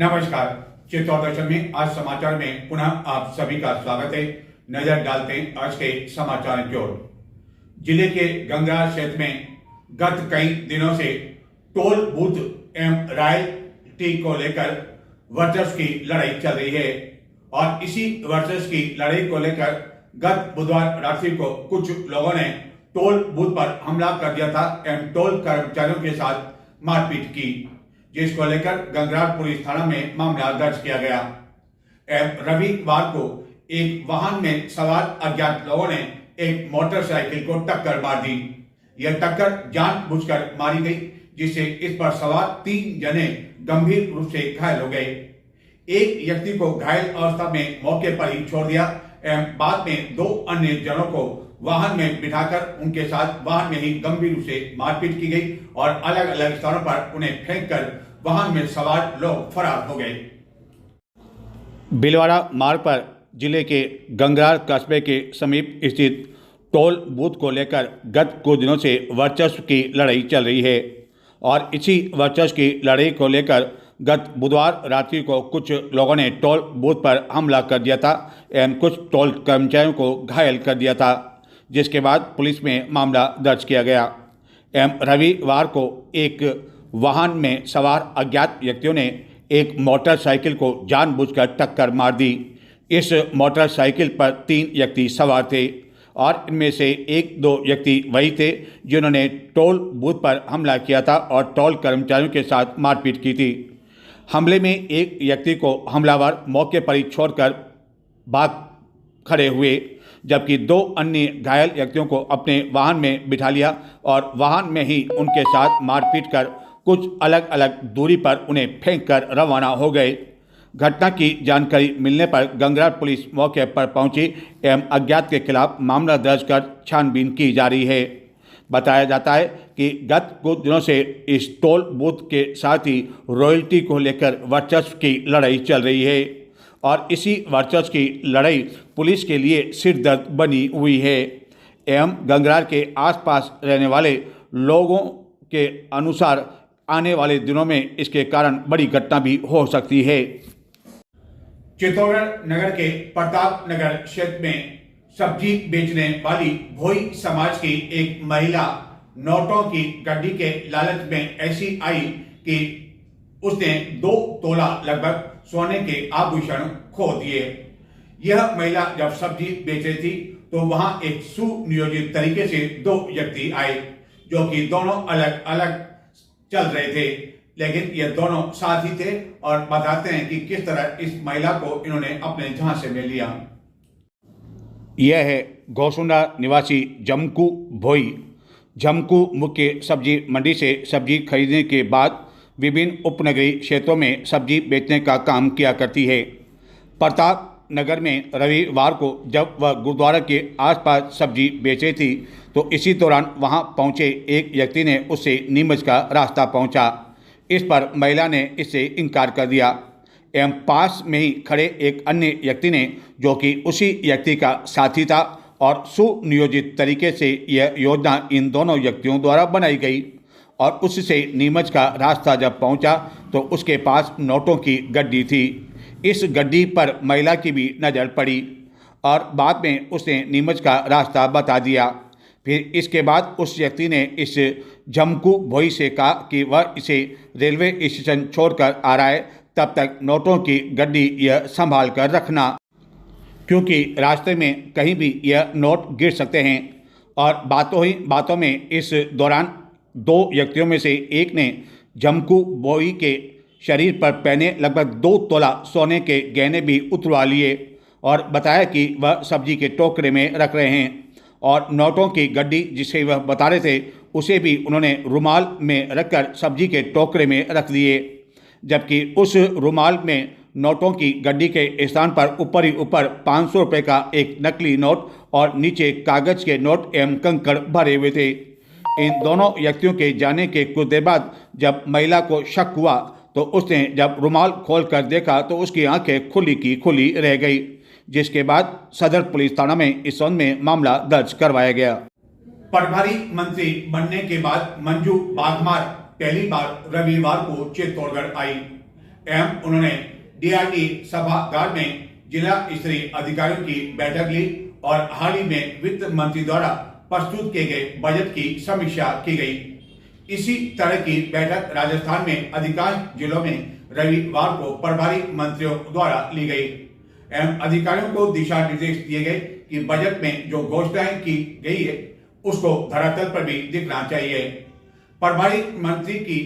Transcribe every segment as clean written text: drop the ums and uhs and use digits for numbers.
नमस्कार। चित्तौड़ दर्शन में आज समाचार में पुनः आप सभी का स्वागत है। नजर डालते हैं आज के समाचार की ओर। जिले के गंगरार क्षेत्र में गत कई दिनों से टोल बूथ एवं रॉयल्टी को लेकर वर्चस्व की लड़ाई चल रही है और इसी वर्चस्व की लड़ाई को लेकर गत बुधवार रात्रि को कुछ लोगों ने टोल बूथ पर हमला कर दिया था एवं टोल कर्मचारियों के साथ मारपीट की, जिसको लेकर गंगरार पुलिस थाना में मामला दर्ज किया गया। रविवार को एक वाहन में सवार अज्ञात लोगों ने एक मोटरसाइकिल को टक्कर मार दी। यह टक्कर जानबूझकर मारी गई, जिससे इस पर सवार 3 जने गंभीर रूप से घायल हो गए। एक व्यक्ति को घायल अवस्था में मौके पर ही छोड़ दिया एवं बाद में 2 अन्य जनों को वाहन में बिठाकर उनके साथ वाहन में ही गंभीर रूप से मारपीट की गई और अलग अलग स्थानों पर उन्हें फेंककर वाहन में सवार लोग फरार हो गए। बिलवाड़ा मार्ग पर जिले के गंगरार कस्बे के समीप स्थित टोल बूथ को लेकर गत कुछ दिनों से वर्चस्व की लड़ाई चल रही है और इसी वर्चस्व की लड़ाई को लेकर गत बुधवार रात्रि को कुछ लोगों ने टोल बूथ पर हमला कर दिया था एवं कुछ टोल कर्मचारियों को घायल कर दिया था, जिसके बाद पुलिस में मामला दर्ज किया गया। एवं रविवार को एक वाहन में सवार अज्ञात व्यक्तियों ने एक मोटरसाइकिल को जानबूझकर टक्कर मार दी। इस मोटरसाइकिल पर 3 व्यक्ति सवार थे और इनमें से 1-2 व्यक्ति वही थे जिन्होंने टोल बूथ पर हमला किया था और टोल कर्मचारियों के साथ मारपीट की थी। हमले में एक व्यक्ति को हमलावर मौके पर ही छोड़कर भाग खड़े हुए, जबकि 2 अन्य घायल व्यक्तियों को अपने वाहन में बिठा लिया और वाहन में ही उनके साथ मारपीट कर कुछ अलग अलग दूरी पर उन्हें फेंककर रवाना हो गए। घटना की जानकारी मिलने पर गंगरार पुलिस मौके पर पहुंची एवं अज्ञात के खिलाफ मामला दर्ज कर छानबीन की जा रही है। बताया जाता है कि गत कुछ दिनों से इस टोल बूथ के साथ ही रॉयल्टी को लेकर वर्चस्व की लड़ाई चल रही है और इसी वर्चस्व की लड़ाई पुलिस के लिए सिरदर्द बनी हुई है एवं गंगरार के आसपास रहने वाले लोगों के अनुसार आने वाले दिनों में इसके कारण बड़ी घटना भी हो सकती है। चित्तौड़गढ़ नगर के प्रताप नगर क्षेत्र में सब्जी बेचने वाली भोई समाज की एक महिला नोटों की गड्डी के लालच में ऐसी आई कि उसने 2 तोला लगभग सोने के आभूषण खो दिए। यह महिला जब सब्जी बेच रही थी तो वहां एक सुनियोजित तरीके से 2 व्यक्ति आए, जो कि दोनों अलग अलग चल रहे थे, लेकिन ये दोनों साथ ही थे और बताते हैं कि किस तरह इस महिला को इन्होंने अपने झांसे में लिया। यह है गौसुंडा निवासी जमकू भोई। जमकू मुख्य सब्जी मंडी से सब्जी खरीदने के बाद विभिन्न उपनगरीय क्षेत्रों में सब्जी बेचने का काम किया करती है। प्रताप नगर में रविवार को जब वह गुरुद्वारा के आसपास सब्जी बेच रही थी तो इसी दौरान वहां पहुंचे एक व्यक्ति ने उससे नीमच का रास्ता पूछा। इस पर महिला ने इससे इनकार कर दिया एवं पास में ही खड़े एक अन्य व्यक्ति ने, जो कि उसी व्यक्ति का साथी था और सुनियोजित तरीके से यह योजना इन दोनों व्यक्तियों द्वारा बनाई गई और उससे नीमच का रास्ता जब पहुंचा तो उसके पास नोटों की गड्डी थी। इस गड्डी पर महिला की भी नज़र पड़ी और बाद में उसने नीमच का रास्ता बता दिया। फिर इसके बाद उस व्यक्ति ने इस जमकू भोई से कहा कि वह इसे रेलवे स्टेशन छोड़कर आ रहा है, तब तक नोटों की गड्डी यह संभाल कर रखना, क्योंकि रास्ते में कहीं भी यह नोट गिर सकते हैं। और बातों ही बातों में इस दौरान 2 व्यक्तियों में से एक ने जमकू भोई के शरीर पर पहने लगभग 2 तोला सोने के गहने भी उतरवा लिए और बताया कि वह सब्जी के टोकरे में रख रहे हैं और नोटों की गड्डी जिसे वह बता रहे थे उसे भी उन्होंने रुमाल में रखकर सब्जी के टोकरे में रख दिए, जबकि उस रुमाल में नोटों की गड्डी के स्थान पर ऊपर ही ऊपर 500 रुपये का एक नकली नोट और नीचे कागज के नोट एवं कंकड़ भरे हुए थे। इन दोनों व्यक्तियों के जाने के कुछ देर बाद जब महिला को शक हुआ तो उसने जब रुमाल खोल कर देखा तो उसकी आंखें खुली की खुली रह गई, जिसके बाद सदर पुलिस थाना में इस संबंध में मामला दर्ज करवाया गया। प्रभारी मंत्री बनने के बाद मंजू बाघमार पहली बार रविवार को चित्तौड़गढ़ आई। एवं उन्होंने डीआरडी सभागार में जिला स्तरीय अधिकारियों की बैठक ली और हाल ही में वित्त मंत्री द्वारा प्रस्तुत किए गए बजट की समीक्षा की गई। इसी तरह की बैठक राजस्थान में अधिकांश जिलों में रविवार को प्रभारी मंत्रियों द्वारा ली गई एवं अधिकारियों को दिशा निर्देश दिए गए कि बजट में जो घोषणाएं की गई है उसको धरातल पर भी दिखना चाहिए। प्रभारी मंत्री की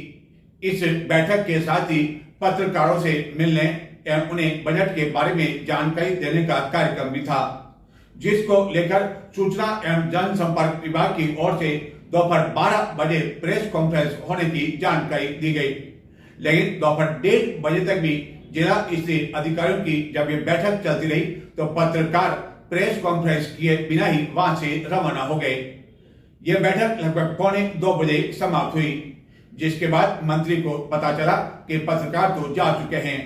इस बैठक के साथ ही पत्रकारों से मिलने एवं उन्हें बजट के बारे में जानकारी देने का कार्यक्रम भी था, जिसको लेकर सूचना एवं जनसंपर्क विभाग की ओर से दोपहर 12 बजे प्रेस कॉन्फ्रेंस होने की जानकारी दी गई। लेकिन दोपहर 1:30 बजे तक भी जिला स्तरीय अधिकारियों की जब ये बैठक चलती रही तो पत्रकार प्रेस कॉन्फ्रेंस किए बिना ही वहां से रवाना हो गए। यह बैठक लगभग 1:45 बजे समाप्त हुई, जिसके बाद मंत्री को पता चला कि पत्रकार तो जा चुके हैं।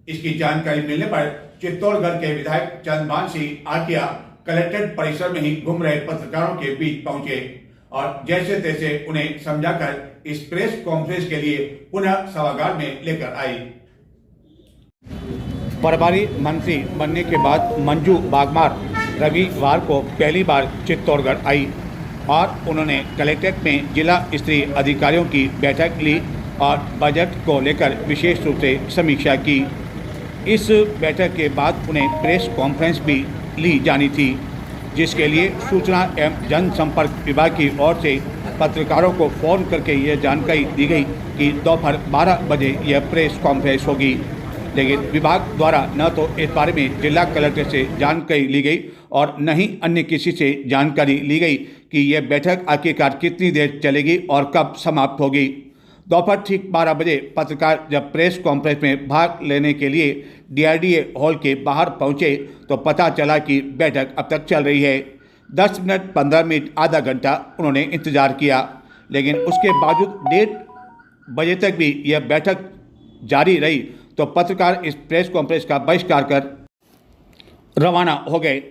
इसकी जानकारी मिलने पर चित्तौड़गढ़ के विधायक चंद्रभान सिंह आकिया कलेक्ट्रेट परिसर में ही घूम रहे पत्रकारों के बीच पहुंचे और जैसे तैसे उन्हें समझाकर इस प्रेस कॉन्फ्रेंस के लिए पुनः सभागार में लेकर आई। प्रभारी मंत्री बनने के बाद मंजू बागमार रविवार को पहली बार चित्तौड़गढ़ आई और उन्होंने कलेक्ट्रेट में जिला स्तरीय अधिकारियों की बैठक ली और बजट को लेकर विशेष रूप से समीक्षा की। इस बैठक के बाद उन्हें प्रेस कॉन्फ्रेंस भी ली जानी थी, जिसके लिए सूचना एवं जनसंपर्क विभाग की ओर से पत्रकारों को फ़ोन करके यह जानकारी दी गई कि दोपहर 12 बजे यह प्रेस कॉन्फ्रेंस होगी। लेकिन विभाग द्वारा न तो इस बारे में जिला कलेक्टर से जानकारी ली गई और न ही अन्य किसी से जानकारी ली गई कि यह बैठक आखिरकार कितनी देर चलेगी और कब समाप्त होगी। दोपहर ठीक 12 बजे पत्रकार जब प्रेस कॉन्फ्रेंस में भाग लेने के लिए डीआरडीए हॉल के बाहर पहुंचे तो पता चला कि बैठक अब तक चल रही है। 10 मिनट 15 मिनट आधा घंटा उन्होंने इंतजार किया, लेकिन उसके बावजूद 1:30 बजे तक भी यह बैठक जारी रही तो पत्रकार इस प्रेस कॉन्फ्रेंस का बहिष्कार कर रवाना हो गए।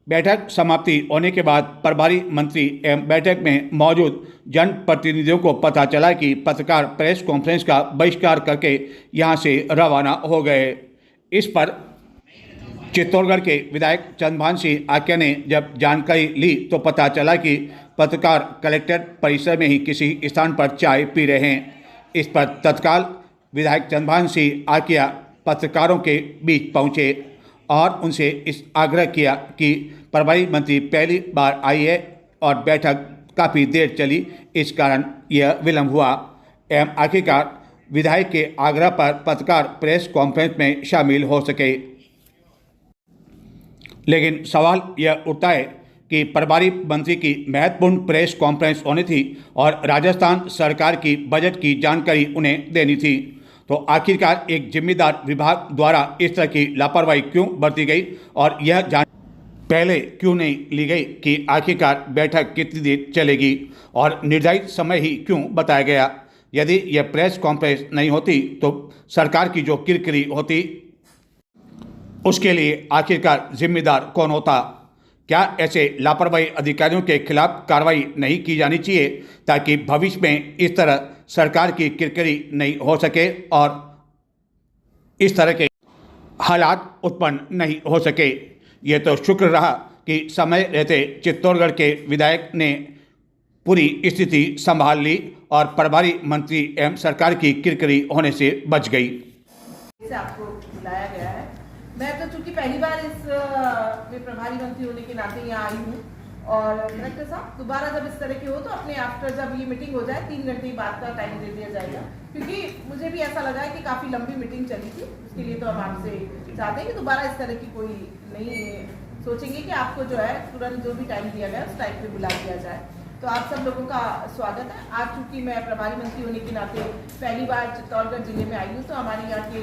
बैठक समाप्ति होने के बाद प्रभारी मंत्री एवं बैठक में मौजूद जनप्रतिनिधियों को पता चला कि पत्रकार प्रेस कॉन्फ्रेंस का बहिष्कार करके यहां से रवाना हो गए। इस पर चित्तौड़गढ़ के विधायक चंद्रभान सिंह आकिया ने जब जानकारी ली तो पता चला कि पत्रकार कलेक्ट्रेट परिसर में ही किसी स्थान पर चाय पी रहे हैं। इस पर तत्काल विधायक चंद्रभान सिंह आकिया पत्रकारों के बीच पहुंचे और उनसे इस आग्रह किया कि प्रभारी मंत्री पहली बार आई है और बैठक काफ़ी देर चली, इस कारण यह विलंब हुआ एवं आखिरकार विधायक के आग्रह पर पत्रकार प्रेस कॉन्फ्रेंस में शामिल हो सके। लेकिन सवाल यह उठता है कि प्रभारी मंत्री की महत्वपूर्ण प्रेस कॉन्फ्रेंस होनी थी और राजस्थान सरकार की बजट की जानकारी उन्हें देनी थी, तो आखिरकार एक जिम्मेदार विभाग द्वारा इस तरह की लापरवाही क्यों बरती गई और यह जान पहले क्यों नहीं ली गई कि आखिरकार बैठक कितनी देर चलेगी और निर्धारित समय ही क्यों बताया गया। यदि यह प्रेस कॉन्फ्रेंस नहीं होती तो सरकार की जो किरकिरी होती उसके लिए आखिरकार जिम्मेदार कौन होता। क्या ऐसे लापरवाही अधिकारियों के खिलाफ कार्रवाई नहीं की जानी चाहिए ताकि भविष्य में इस तरह सरकार की किरकिरी नहीं हो सके और इस तरह के हालात उत्पन्न नहीं हो सके। ये तो शुक्र रहा कि समय रहते चित्तौड़गढ़ के विधायक ने पूरी स्थिति संभाल ली और प्रभारी मंत्री एवं सरकार की किरकिरी होने से बच गई। आपको बुलाया गया है। मैं तो चूंकि पहली बार इस में प्रभारी मंत्री होने के नाते यहाँ आई हूँ और कलेक्टर साहब दोबारा जब इस तरह की हो तो अपने आफ्टर जब ये मीटिंग हो जाए 3 घंटे बाद का टाइम दे दिया जाएगा, क्योंकि मुझे भी ऐसा लगा है कि काफ़ी लंबी मीटिंग चली थी। उसके लिए तो हम आपसे चाहते हैं कि दोबारा इस तरह की कोई नहीं सोचेंगे कि आपको जो है तुरंत जो भी टाइम दिया गया उस टाइम पे बुला दिया जाए। तो आप सब लोगों का स्वागत है। आज चूँकि मैं प्रभारी मंत्री होने के नाते पहली बार चित्तौड़गढ़ जिले में आई हूँ तो हमारे यहाँ के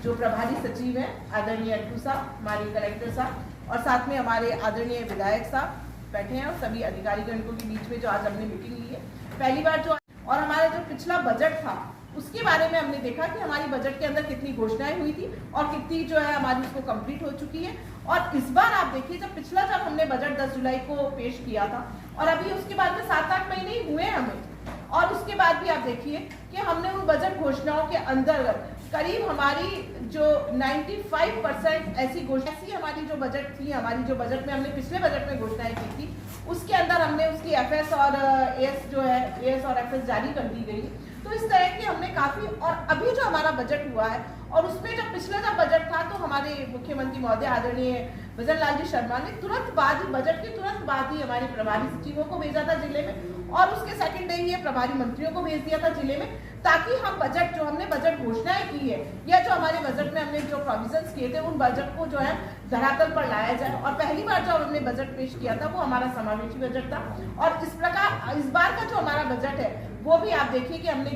जो प्रभारी सचिव हैं आदरणीय अट्टू साहब, हमारे कलेक्टर साहब और साथ में हमारे आदरणीय विधायक साहब बैठे हैं और सभी अधिकारीगण के बीच में जो आज हमने मीटिंग ली है पहली बार जो, और हमारा जो पिछला बजट था उसके बारे में हमने देखा कि हमारी बजट के अंदर कितनी घोषणाएं हुई थी और कितनी जो है हमारी उसको कंप्लीट हो चुकी है। और इस बार आप देखिए जब हमने बजट 10 जुलाई को पेश किया था और अभी उसके बाद में 7-8 महीने ही हुए हमें, और उसके बाद भी आप देखिए कि हमने उन बजट घोषणाओं के अंतर्गत करीब हमारी जो 95% ऐसी हमारी जो बजट थी, हमारी जो बजट में हमने पिछले बजट में घोषणाएं की थी, उसके अंदर हमने उसकी एफएस और एएस जो है एएस और एफएस जारी कर दी गई। तो इस तरह की हमने काफी, और अभी जो हमारा बजट हुआ है और उसमें जब पिछला जब बजट था तो हमारे मुख्यमंत्री महोदय आदरणीय भजन लाल जी शर्मा ने तुरंत बाद ही, बजट के तुरंत बाद ही हमारे प्रभारी सचिवों को भेजा था जिले में, और उसके सेकंड डे ही प्रभारी मंत्रियों को भेज दिया था जिले में, ताकि हम बजट जो हमने बजट घोषणाएं की है या जो हमारे बजट में हमने जो प्रोविजंस किए थे उन बजट को जो है धरातल पर लाया जाए। और पहली बार जब हमने बजट पेश किया था वो हमारा समावेशी बजट था, और इस प्रकार इस बार का जो हमारा बजट है वो भी आप देखिए कि हमने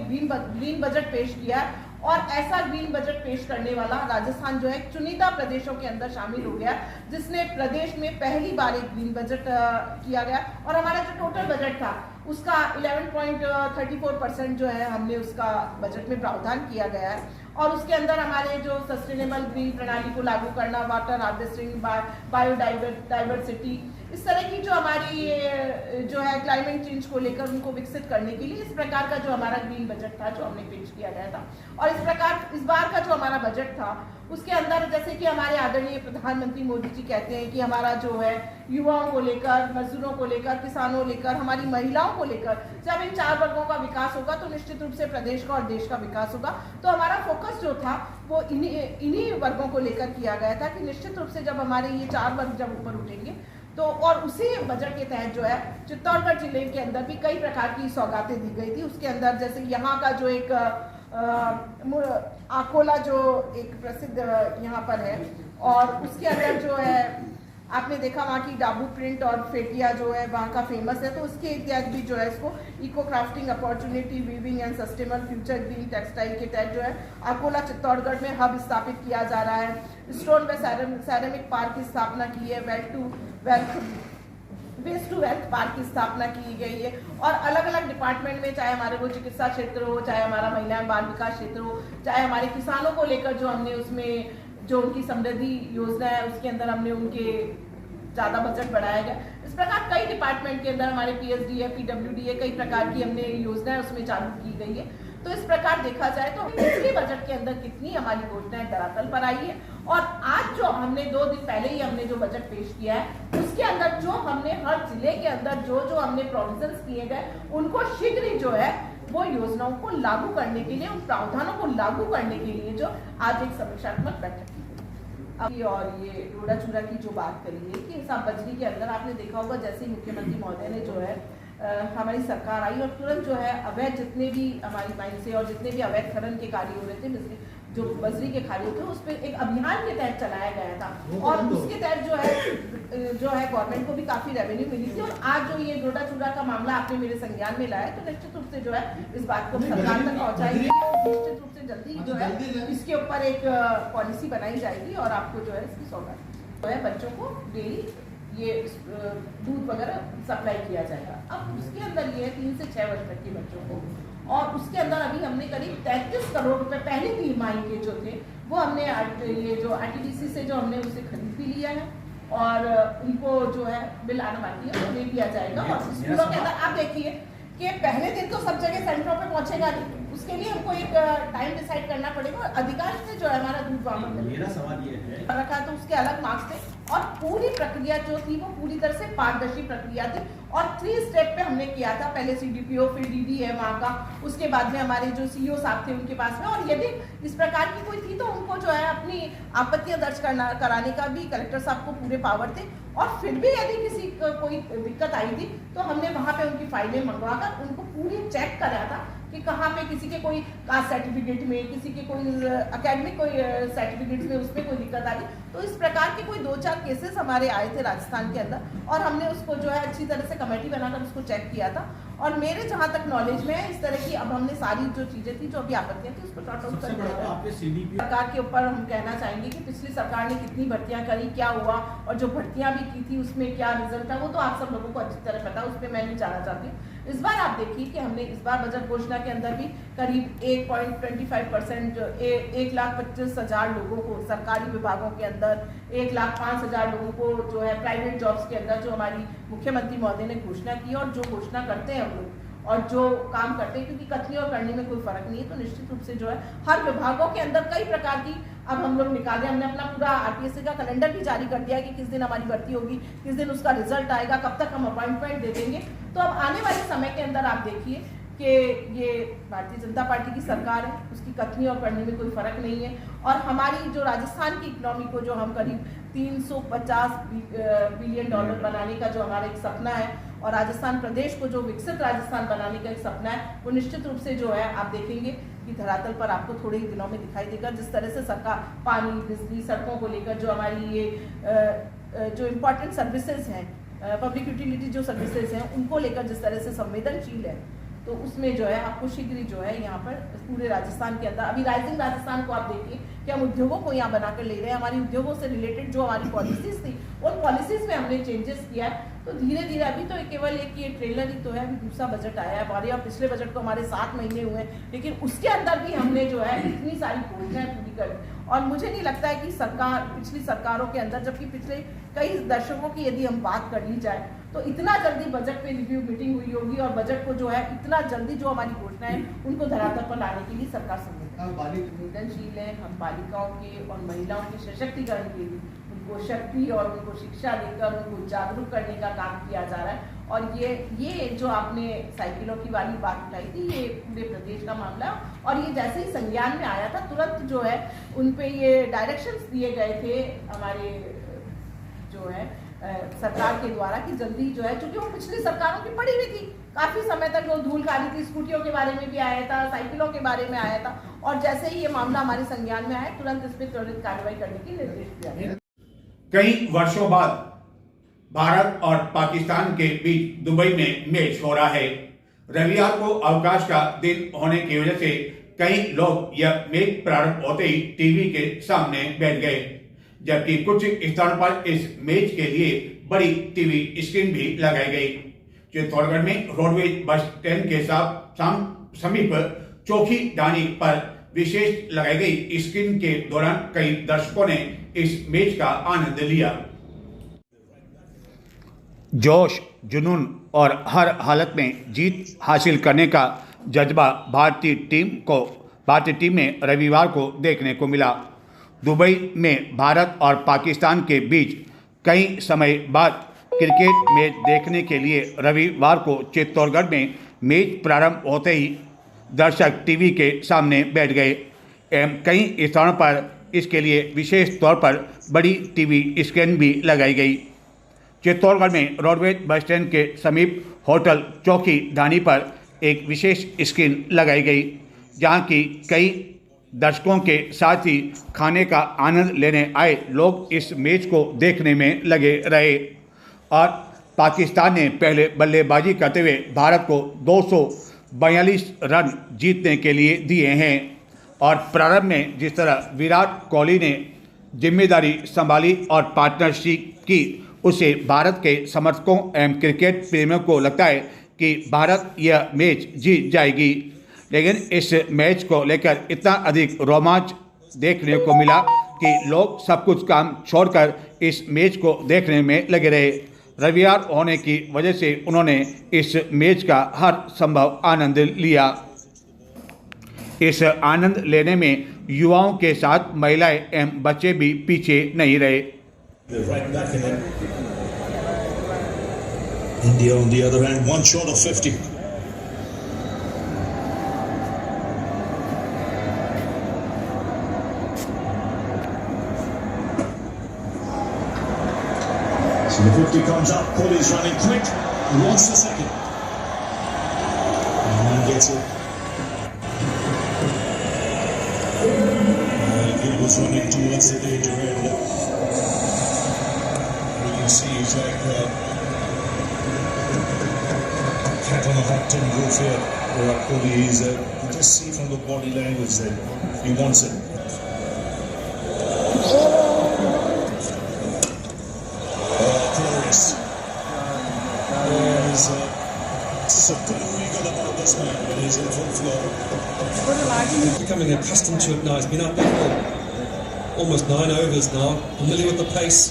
ग्रीन बजट पेश किया है, और ऐसा ग्रीन बजट पेश करने वाला राजस्थान जो है चुनिंदा प्रदेशों के अंदर शामिल हो गया, जिसने प्रदेश में पहली बार एक ग्रीन बजट किया गया। और हमारा जो टोटल बजट था उसका 11.34% जो है हमने उसका बजट में प्रावधान किया गया है, और उसके अंदर हमारे जो सस्टेनेबल ग्रीन प्रणाली को लागू करना, वाटर हार्वेस्टिंग, बायोडाइवर्सिटी, इस तरह की जो हमारी जो है क्लाइमेट चेंज को लेकर उनको विकसित करने के लिए इस प्रकार का जो हमारा ग्रीन बजट था जो हमने पेश किया गया था। और इस प्रकार इस बार का जो हमारा बजट था उसके अंदर जैसे कि हमारे आदरणीय प्रधानमंत्री मोदी जी कहते हैं कि हमारा जो है युवाओं को लेकर, मजदूरों को लेकर, किसानों को लेकर, हमारी महिलाओं को लेकर जब इन 4 वर्गों का विकास होगा तो निश्चित रूप से प्रदेश का और देश का विकास होगा। तो हमारा फोकस जो था वो इन्हीं वर्गों को लेकर किया गया था कि निश्चित रूप से जब हमारे ये 4 वर्ग जब ऊपर उठेंगे तो, और उसी बजट के तहत जो है चित्तौड़गढ़ जिले के अंदर भी कई प्रकार की सौगातें दी गई थी। उसके अंदर जैसे यहाँ का जो एक आकोला जो एक प्रसिद्ध यहाँ पर है, और उसके अंदर जो है आपने देखा वहाँ की डाबू प्रिंट और फेटिया जो है वहाँ का फेमस है, तो उसके इत्यादि भी जो है इसको eco crafting opportunity weaving and sustainable future green textile के तहत जो है अकोला चित्तौड़गढ़ में हब स्थापित किया जा रहा है। स्टोन व सैरेमिक पार्क की स्थापना की है, वेस्ट टू वेल्थ पार्क की स्थापना की गई है, और अलग अलग डिपार्टमेंट में, चाहे हमारे वो चिकित्सा क्षेत्र हो, चाहे हमारा महिला एवं बाल विकास क्षेत्र हो, चाहे हमारे किसानों को लेकर जो हमने उसमें जो उनकी समृद्धि योजना है उसके अंदर हमने उनके ज़्यादा बजट बढ़ाया गया। इस प्रकार कई डिपार्टमेंट के अंदर हमारे पीएचडी है, पीडब्ल्यूडी है, कई प्रकार की हमने योजनाएं उसमें चालू की गई है। तो इस प्रकार देखा जाए तो पिछले बजट के अंदर कितनी हमारी योजनाएं धरातल पर आई है, और आज जो हमने 2 दिन पहले ही हमने जो बजट पेश किया है उसके अंदर जो हमने हर जिले के अंदर जो हमने प्रोविजंस किए गए उनको शीघ्र ही जो है वो योजनाओं को लागू करने के लिए, उन प्रावधानों को लागू करने के लिए जो आज एक समीक्षात्मक बैठक की गई। और ये रोड़ा चूड़ा की जो बात करी है कि हिसाब बजरी के अंदर आपने देखा होगा जैसे ही मुख्यमंत्री महोदय ने जो है हमारी सरकार आई और तुरंत जो है अवैध जितने भी हमारी माइन से और जितने भी अवैध खनन के कार्य हो रहे थे, जो बजरी के कार्य थे, उस पर एक अभियान के तहत चलाया गया था, और उसके तहत जो है गवर्नमेंट को भी काफी रेवेन्यू मिली थी। और आज जो ये रोड़ा चूड़ा का मामला आपने मेरे संज्ञान में लाया, तो निश्चित रूप से जो है इस बात को सरकार तक पहुंचाएंगे, निश्चित रूप से जल्दी जो है इसके ऊपर एक पॉलिसी बनाई जाएगी, और आपको जो है इसकी सौगात जो है बच्चों को डेली ये दूध वगैरह सप्लाई किया जाएगा। अब उसके अंदर ये है 3 से 6 वर्ष तक के बच्चों को, और उसके अंदर अभी हमने करीब 33 करोड़ रुपए पहली तिमाही के जो थे वो हमने ये जो आरटीडीसी से जो हमने उसे खरीद भी लिया है, और उनको जो है बिल आना बाकी है वो दे दिया जाएगा। और स्कूलों के अंदर आप देखिए कि पहले दिन तो सब जगह सेंटरों पे पहुंचेगा नहीं, उसके लिए हमको एक टाइम डिसाइड करना पड़ेगा, और अधिकांश से जो है हमारा दूध वहाँ मेरा सवाल ये है रखा तो उसके अलग मार्क्स थे, और पूरी प्रक्रिया जो थी वो पूरी तरह से पारदर्शी प्रक्रिया थी, और 3 स्टेप पे हमने किया था। पहले सीडीपीओ, फिर डीडी है वहाँ का, उसके बाद में हमारे जो सीईओ साहब थे उनके पास में, और यदि इस प्रकार की कोई थी तो उनको जो है अपनी आपत्तियां दर्ज कराने का भी कलेक्टर साहब को पूरे पावर थे। और फिर भी यदि किसी को कोई दिक्कत आई थी तो हमने वहाँ पे उनकी फाइलें मंगवाकर उनको पूरी चेक करा था कि कहाँ पे किसी के कोई कास्ट सर्टिफिकेट में, किसी के कोई एकेडमिक कोई सर्टिफिकेट्स में उसमें कोई दिक्कत आ रही। तो इस प्रकार के कोई 2-4 केसेस हमारे आए थे राजस्थान के अंदर, और हमने उसको जो है अच्छी तरह से कमेटी बनाकर उसको चेक किया था। और मेरे जहाँ तक नॉलेज में है इस तरह की अब हमने सारी जो चीजें थी, जो अभी आपत्तियां थी, उसको सॉर्ट आउट कर दिया। सरकार के ऊपर हम कहना चाहेंगे कि पिछली सरकार ने कितनी भर्तियां करी, क्या हुआ, और जो भर्तियां भी की थी उसमें क्या रिजल्ट था, वो तो आप सब लोगों को अच्छी तरह पता है, उस पर मैं नहीं जाना चाहती हूँ। इस बार आप देखिए कि हमने इस बार बजट घोषणा के अंदर भी करीब 1.25% 1,25,000 लोगों को सरकारी विभागों के अंदर, 1,05,000 लोगों को जो है प्राइवेट जॉब्स के अंदर जो हमारी मुख्यमंत्री महोदय ने घोषणा की, और जो घोषणा करते हैं हम लोग और जो काम करते हैं, क्योंकि कथनी और करनी में कोई फर्क नहीं है। तो निश्चित रूप से जो है हर विभागों के अंदर कई प्रकार की अब हम लोग निकाले, हमने अपना पूरा आरपीएससी का कैलेंडर भी जारी कर दिया कि किस दिन हमारी भर्ती होगी, किस दिन उसका रिजल्ट आएगा, कब तक हम अपॉइंटमेंट दे देंगे। तो अब आने वाले समय के अंदर आप देखिए कि ये भारतीय जनता पार्टी की सरकार है, उसकी कथनी और करनी में कोई फर्क नहीं है। और हमारी जो राजस्थान की इकोनॉमी को जो हम करीब $350 बिलियन बनाने का जो हमारा एक सपना है, और राजस्थान प्रदेश को जो विकसित राजस्थान बनाने का एक सपना है, वो निश्चित रूप से जो है आप देखेंगे कि धरातल पर आपको थोड़े ही दिनों में दिखाई देगा। जिस तरह से सरकार पानी, बिजली, सड़कों को लेकर जो हमारी ये जो इम्पोर्टेंट सर्विसेज हैं, पब्लिक यूटिलिटी जो सर्विसेज हैं, उनको लेकर जिस तरह से संवेदनशील है, तो उसमें जो है आपको शीघ्र ही जो है यहाँ पर पूरे राजस्थान के अंदर, अभी राइजिंग राजस्थान को आप देखिए कि हम उद्योगों को यहाँ बनाकर ले रहे हैं। हमारी उद्योगों से रिलेटेड जो हमारी पॉलिसीज थी, उन पॉलिसीज में हमने चेंजेस किया है। तो धीरे धीरे, अभी तो केवल एक ये ट्रेलर ही तो है, अभी दूसरा बजट आया है हमारे, और पिछले बजट को हमारे 7 महीने हुए हैं, लेकिन उसके अंदर भी हमने जो है इतनी सारी घोषणाएं पूरी कर। और मुझे नहीं लगता है कि सरकार, पिछली सरकारों के अंदर, जबकि पिछले कई दशकों की यदि हम बात कर ली जाए, तो इतना जल्दी बजट पे रिव्यू मीटिंग हुई होगी, और बजट को जो है इतना जल्दी जो हमारी घोषणाएं हैं उनको धरातल पर लाने के लिए सरकार संवेदनशील है। हम बालिकाओं के और महिलाओं के सशक्तिकरण के लिए उनको शक्ति और उनको शिक्षा देकर उनको जागरूक करने का काम किया जा रहा है। और ये जो आपने साइकिलों की वाली बात उठाई थी, ये पूरे प्रदेश का मामला, और ये जैसे ही संज्ञान में आया था, तुरंत जो है उन पे ये डायरेक्शंस दिए गए थे हमारे जो है सरकार के द्वारा कि जल्दी जो है, क्योंकि वो पिछली सरकारों की पड़ी हुई थी काफी समय तक, जो धूल खाली थी, स्कूटियों के बारे में भी आया था, साइकिलों के बारे में आया था, और जैसे ही ये मामला हमारे संज्ञान में आया, तुरंत इस पर त्वरित कार्रवाई करने के निर्देश दिया गया। कई वर्षों बाद भारत और पाकिस्तान के बीच दुबई में मैच हो रहा है। रविवार को अवकाश का दिन होने की वजह से कई लोग यह मैच प्रारंभ होते ही टीवी के सामने बैठ गए, जबकि कुछ स्थानों पर इस मैच के लिए बड़ी टीवी स्क्रीन भी लगाई गई। चित्तौड़गढ़ में रोडवेज बस स्टैंड के समीप चौकी डानी पर विशेष लगाई गई स्क्रीन के दौरान कई दर्शकों ने इस मैच का आनंद लिया। जोश, जुनून और हर हालत में जीत हासिल करने का जज्बा भारतीय टीम में रविवार को देखने को मिला। दुबई में भारत और पाकिस्तान के बीच कई समय बाद क्रिकेट मैच देखने के लिए रविवार को चित्तौड़गढ़ में मैच प्रारंभ होते ही दर्शक टीवी के सामने बैठ गए एवं कई स्थानों पर इसके लिए विशेष तौर पर बड़ी टीवी स्क्रीन भी लगाई गई। चित्तौड़गढ़ में रोडवेज बस स्टैंड के समीप होटल चौकी धानी पर एक विशेष स्क्रीन लगाई गई, जहां की कई दर्शकों के साथ ही खाने का आनंद लेने आए लोग इस मैच को देखने में लगे रहे। और पाकिस्तान ने पहले बल्लेबाजी करते हुए भारत को 242 रन जीतने के लिए दिए हैं। और प्रारंभ में जिस तरह विराट कोहली ने जिम्मेदारी संभाली और पार्टनरशिप की, उससे भारत के समर्थकों एवं क्रिकेट प्रेमियों को लगता है कि भारत यह मैच जीत जाएगी। लेकिन इस मैच को लेकर इतना अधिक रोमांच देखने को मिला कि लोग सब कुछ काम छोड़कर इस मैच को देखने में लगे रहे। रविवार होने की वजह से उन्होंने इस मैच का हर संभव आनंद लिया। इस आनंद लेने में युवाओं के साथ महिलाएं एवं बच्चे भी पीछे नहीं रहे। India on the other end, one short of 50. So the 50 comes up, Kohli's running quick, he wants the second. And he gets it. Gill was running towards the danger area. You can see he's like cat on a hot tin roof here. Kohli is, you just see from the body language that he wants it. Glorious. There's a good wiggle about this man when he's in full flow. He's becoming accustomed to it now. He's been up there for almost 9 overs now, familiar with the pace.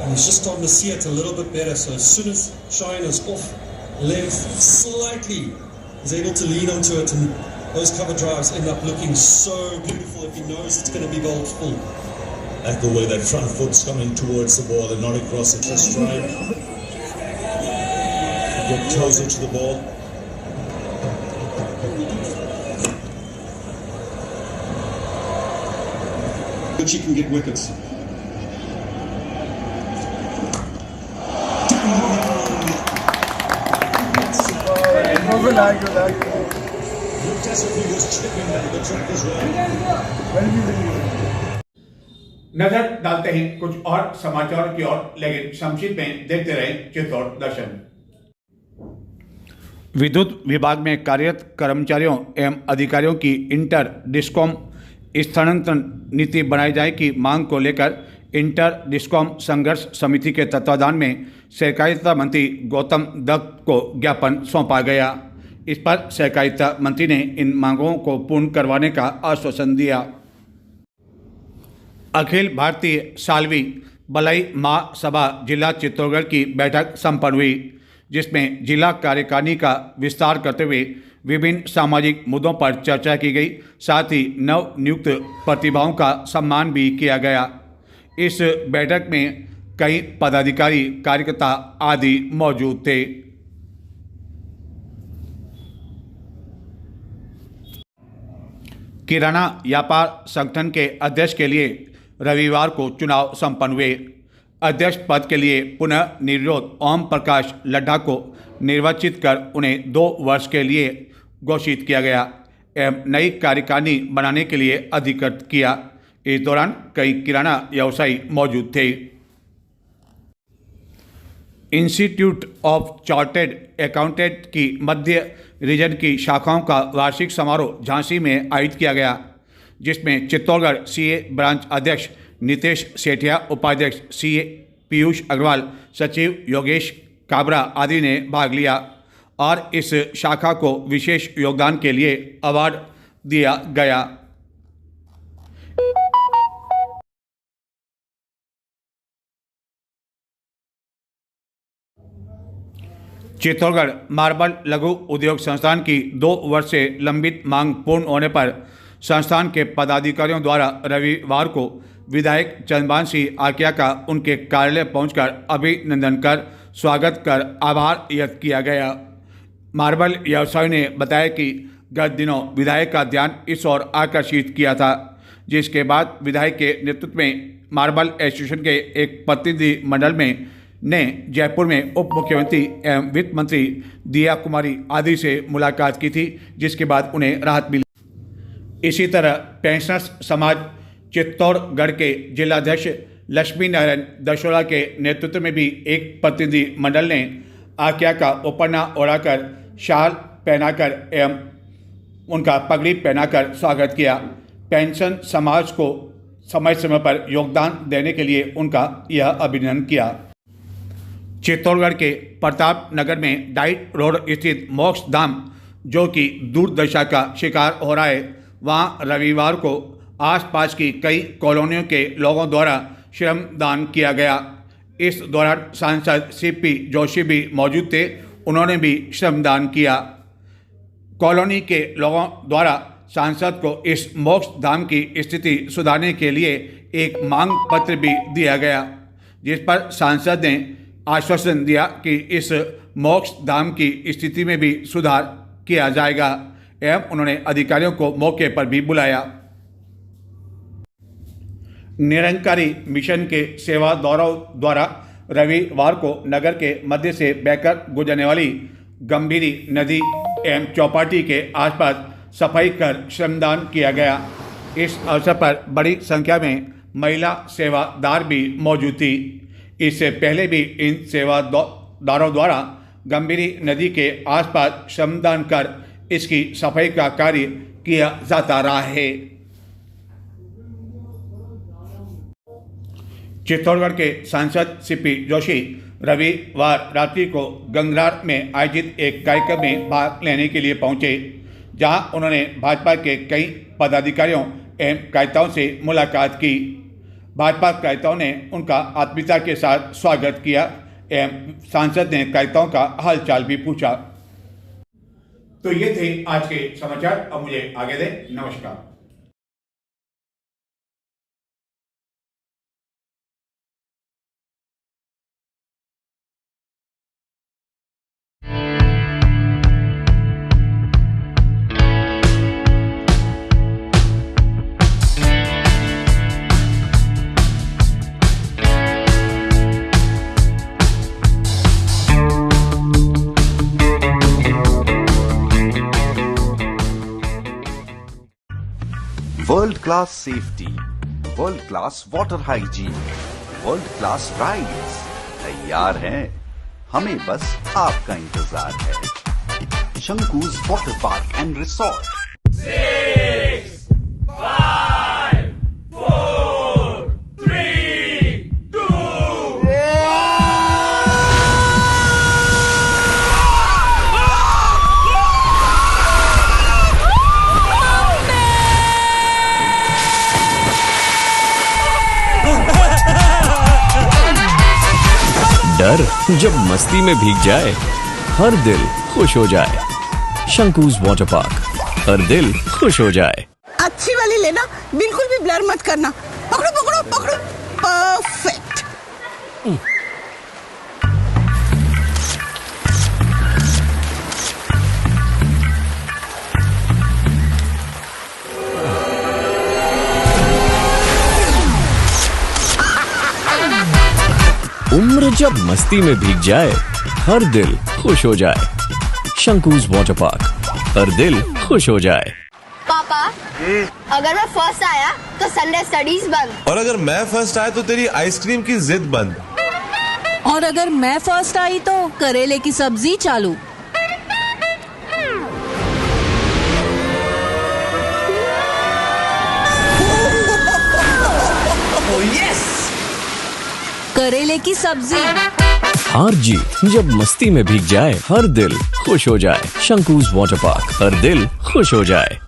And he's just starting to see it a little bit better. So as soon as Shine is off length slightly, is able to lean onto it, and those cover drives end up looking so beautiful if he knows it's going to be bowled full. Like the way that front foot's coming towards the ball and not across it for stride. Get closer to the ball. That she can get wickets. Looked as if he was chipping down the track as well. नजर डालते हैं कुछ और समाचार की ओर, लेकिन संक्षिप्त में देखते रहे चित्तौड़ दर्शन। विद्युत विभाग में कार्यरत कर्मचारियों एवं अधिकारियों की इंटर डिस्कॉम स्थानांतरण नीति बनाई जाए की मांग को लेकर इंटर डिस्कॉम संघर्ष समिति के तत्वाधान में सहकारिता मंत्री गौतम दत्त को ज्ञापन सौंपा गया। इस पर सहकारिता मंत्री ने इन मांगों को पूर्ण करवाने का आश्वासन दिया। अखिल भारतीय सालवी बलई महासभा जिला चित्तौड़गढ़ की बैठक संपन्न हुई, जिसमें जिला कार्यकारिणी का विस्तार करते हुए विभिन्न सामाजिक मुद्दों पर चर्चा की गई। साथ ही नव नियुक्त प्रतिभाओं का सम्मान भी किया गया। इस बैठक में कई पदाधिकारी, कार्यकर्ता आदि मौजूद थे। किराना व्यापार संगठन के अध्यक्ष के लिए रविवार को चुनाव संपन्न हुए। अध्यक्ष पद के लिए पुनः निर्विरोध ओम प्रकाश लड्ढा को निर्वाचित कर उन्हें 2 वर्ष के लिए घोषित किया गया एवं नई कार्यकारिणी बनाने के लिए अधिकृत किया। इस दौरान कई किराना व्यवसायी मौजूद थे। इंस्टीट्यूट ऑफ चार्टर्ड अकाउंटेंट की मध्य रीजन की शाखाओं का वार्षिक समारोह झांसी में आयोजित किया गया, जिसमें चित्तौड़गढ़ सीए ब्रांच अध्यक्ष नितेश सेठिया, उपाध्यक्ष सीए पीयूष अग्रवाल, सचिव योगेश काबरा आदि ने भाग लिया और इस शाखा को विशेष योगदान के लिए अवार्ड दिया गया। चित्तौड़गढ़ मार्बल लघु उद्योग संस्थान की 2 वर्ष से लंबित मांग पूर्ण होने पर संस्थान के पदाधिकारियों द्वारा रविवार को विधायक चंद्रभान सिंह आकिया का उनके कार्यालय पहुंचकर अभिनंदन कर स्वागत कर आभार व्यक्त किया गया। मार्बल व्यवसायी ने बताया कि गत दिनों विधायक का ध्यान इस ओर आकर्षित किया था, जिसके बाद विधायक के नेतृत्व में मार्बल एसोसिएशन के एक प्रतिनिधि मंडल में ने जयपुर में उप मुख्यमंत्री एवं वित्त मंत्री दिया कुमारी आदि से मुलाकात की थी, जिसके बाद उन्हें राहत मिली। इसी तरह पेंशनर्स समाज चित्तौड़गढ़ के जिलाध्यक्ष लक्ष्मी नारायण दशोरा के नेतृत्व में भी एक प्रतिनिधि मंडल ने आकिया का उपरना ओढ़ाकर शाल पहनाकर एवं उनका पगड़ी पहनाकर स्वागत किया। पेंशन समाज को समय समय पर योगदान देने के लिए उनका यह अभिनंदन किया। चित्तौड़गढ़ के प्रताप नगर में डाइट रोड स्थित मोक्ष धाम, जो कि दुर्दशा का शिकार हो रहा है, वहां रविवार को आसपास की कई कॉलोनियों के लोगों द्वारा श्रमदान किया गया। इस दौरान सांसद सीपी जोशी भी मौजूद थे। उन्होंने भी श्रमदान किया। कॉलोनी के लोगों द्वारा सांसद को इस मोक्ष धाम की स्थिति सुधारने के लिए एक मांग पत्र भी दिया गया, जिस पर सांसद ने आश्वासन दिया कि इस मोक्ष धाम की स्थिति में भी सुधार किया जाएगा एवं उन्होंने अधिकारियों को मौके पर भी बुलाया। निरंकारी मिशन के सेवादारों द्वारा रविवार को नगर के मध्य से बहकर गुजरने वाली गंभीरी नदी एवं चौपाटी के आसपास सफाई कर श्रमदान किया गया। इस अवसर पर बड़ी संख्या में महिला सेवादार भी मौजूद थी। इससे पहले भी इन सेवादारों द्वारा गंभीरी नदी के आसपास श्रमदान कर इसकी सफाई का कार्य किया जाता रहा है। चित्तौड़गढ़ के सांसद सीपी जोशी रविवार रात्रि को गंगरार में आयोजित एक कार्यक्रम में भाग लेने के लिए पहुंचे, जहां उन्होंने भाजपा के कई पदाधिकारियों एवं कार्यकर्ताओं से मुलाकात की। भाजपा कार्यकर्ताओं ने उनका आत्मीयता के साथ स्वागत किया एवं सांसद ने कार्यकर्ताओं का हालचाल भी पूछा। तो ये थे आज के समाचार। अब मुझे आगे दें। नमस्कार। World class safety, world class water hygiene, world class rides तैयार हैं, हमें बस आपका इंतजार है। शंकुज वाटर पार्क एंड रिसोर्ट। 6, 5, 4, 3, 2, डर जब मस्ती में भीग जाए, हर दिल खुश हो जाए। शंकुज वाटर पार्क, हर दिल खुश हो जाए। अच्छी वाली लेना, बिल्कुल भी ब्लर मत करना। पकड़ो पकड़ो पकड़ो, परफेक्ट। उम्र जब मस्ती में भीग जाए, हर दिल खुश हो जाए। शंकुज वाटर पार्क, हर दिल खुश हो जाए। पापा, अगर मैं फर्स्ट आया तो संडे स्टडीज बंद। और अगर मैं फर्स्ट आया तो तेरी आइसक्रीम की जिद बंद। और अगर मैं फर्स्ट आई तो करेले की सब्जी चालू। करेले की सब्जी। हार जीत जब मस्ती में भीग जाए, हर दिल खुश हो जाए। शंकुज वाटर पार्क, हर दिल खुश हो जाए।